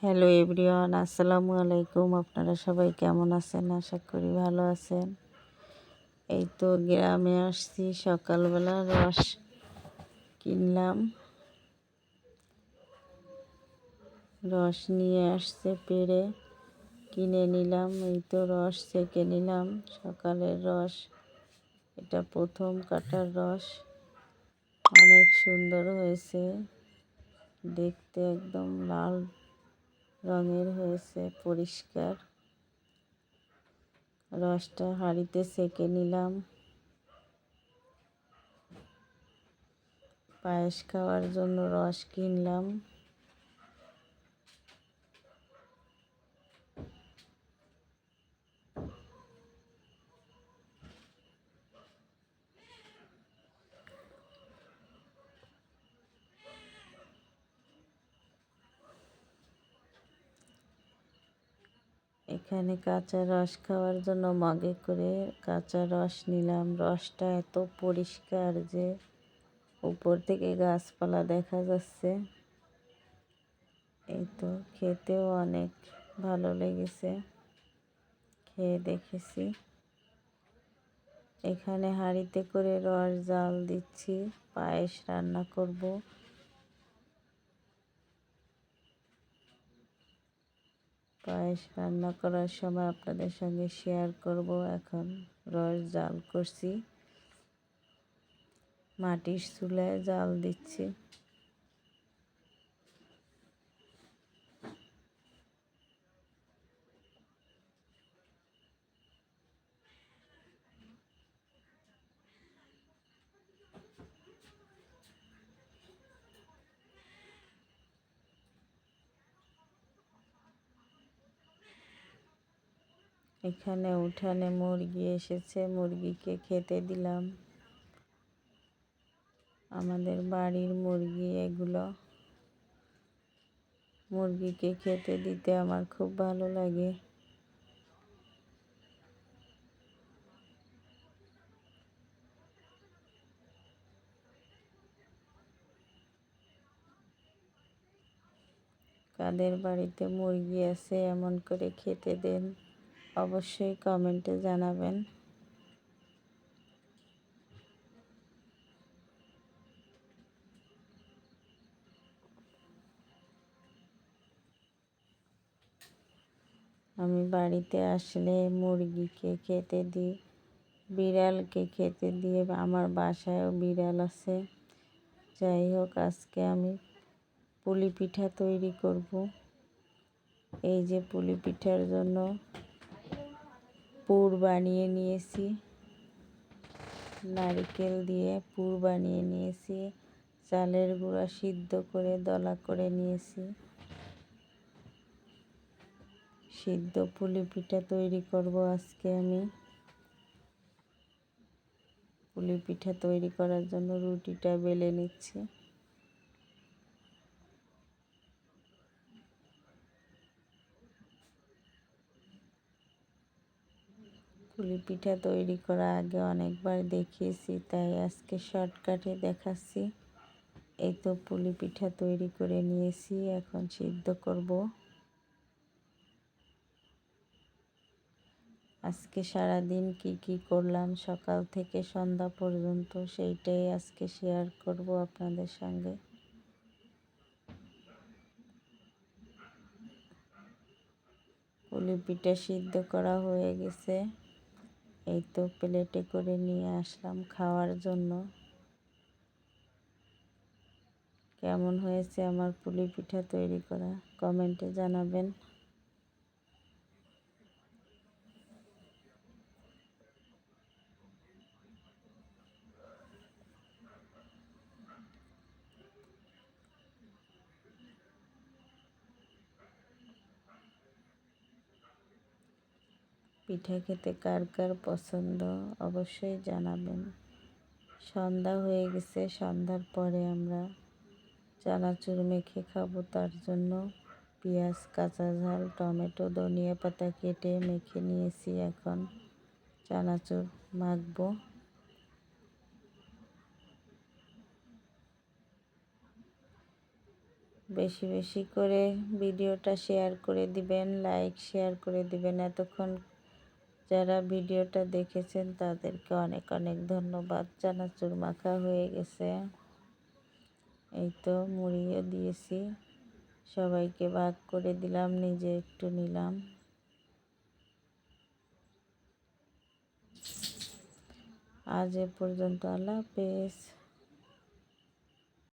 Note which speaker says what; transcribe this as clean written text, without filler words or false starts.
Speaker 1: Hello everyone, আসসালামু আলাইকুম। আপনারা সবাই কেমন আছেন? আশা করি ভালো আছেন। এই তো গ্রামে আসছি, সকালবেলা রস কিনলাম। রস নিয়ে আসছে পেড়ে, কিনে নিলাম। এই তো রস ছেঁকে নিলাম, সকালের রস। এটা প্রথম কাটার রস, অনেক সুন্দর হয়েছে দেখতে, একদম লাল রঙের হয়েছে, পরিষ্কার। রসটা হাঁড়িতে ছেঁকে নিলাম। পায়েস খাওয়ার জন্য রস কিনলাম। এখানে কাঁচা রস খাওয়ার জন্য মগে করে কাঁচা রস নিলাম। রসটা এত পরিষ্কার যে উপর থেকে গাছপালা দেখা যাচ্ছে। এই তো খেতেও অনেক ভালো লেগেছে, খেয়ে দেখেছি। এখানে হাঁড়িতে করে রস জাল দিচ্ছি, পায়েস রান্না করব। পায়েস রান্না করার সময় আপনাদের সঙ্গে শেয়ার করব। এখন রস জাল করছি, মাটির চুলায় জাল দিচ্ছি। এখানে উঠানে মুরগি এসেছে, মুরগিকে খেতে দিলাম। আমাদের বাড়ির মুরগি এগুলো। মুরগিকে খেতে দিতে আমার খুব ভালো লাগে। কাদের বাড়িতে মুরগি আছে এমন করে খেতে দেন, অবশ্যই কমেন্টে জানাবেন। আমি বাড়িতে আসলে মুরগিকে খেতে দিই, বিড়ালকে খেতে দিয়ে। আমার বাসায়ও বিড়াল আছে। যাই হোক, আজকে আমি পুলি পিঠা তৈরি করব। এই যে পুলি পিঠার জন্য পুর বানিয়ে নিয়েছি, নারকেল দিয়ে পুর বানিয়ে নিয়েছি। চালের গুঁড়া সিদ্ধ করে দলা করে নিয়েছি। সিদ্ধ পুলি পিঠা তৈরি করব আজকে আমি। পুলি পিঠা তৈরি করার জন্য রুটিটা বেলে নিচ্ছি। পুলি পিঠা তৈরি করা আগে অনেকবার দেখিয়েছি, তাই আজকে শর্টকাটে দেখাচ্ছি। এই তো পুলি পিঠা তৈরি করে নিয়েছি, এখন সিদ্ধ করব। আজকে সারাদিন কি করলাম সকাল থেকে সন্ধ্যা পর্যন্ত, সেইটাই আজকে শেয়ার করব আপনাদের সঙ্গে। পুলি পিঠা সিদ্ধ করা হয়ে গেছে। এই তো প্লেটে করে নিয়ে আসলাম খাওয়ার জন্য। কেমন হয়েছে আমার পুলি পিঠা তৈরি করা, কমেন্টে জানাবেন। পিঠা খেতে কার কার পছন্দ অবশ্যই জানাবেন। সন্ধ্যা হয়ে গেছে, সন্ধ্যার পরে আমরা চানাচুর মেখে খাবো। তার জন্য পেঁয়াজ, কাঁচা ঝাল, টমেটো, ধনিয়া পাতা কেটে মেখে নিয়েছি। এখন চানাচুর মাখবো। বেশি বেশি করে ভিডিওটা শেয়ার করে দিবেন, লাইক শেয়ার করে দিবেন। এতক্ষণ যারা ভিডিওটা দেখেছেন তাদেরকে অনেক অনেক ধন্যবাদ। চানাচুর মাখা হয়ে গেছে, এই তো মুড়িও দিয়েছি, সবাইকে ভাগ করে দিলাম, নিজে একটু নিলাম। আজ এ পর্যন্ত, আল্লাহ হাফেজ।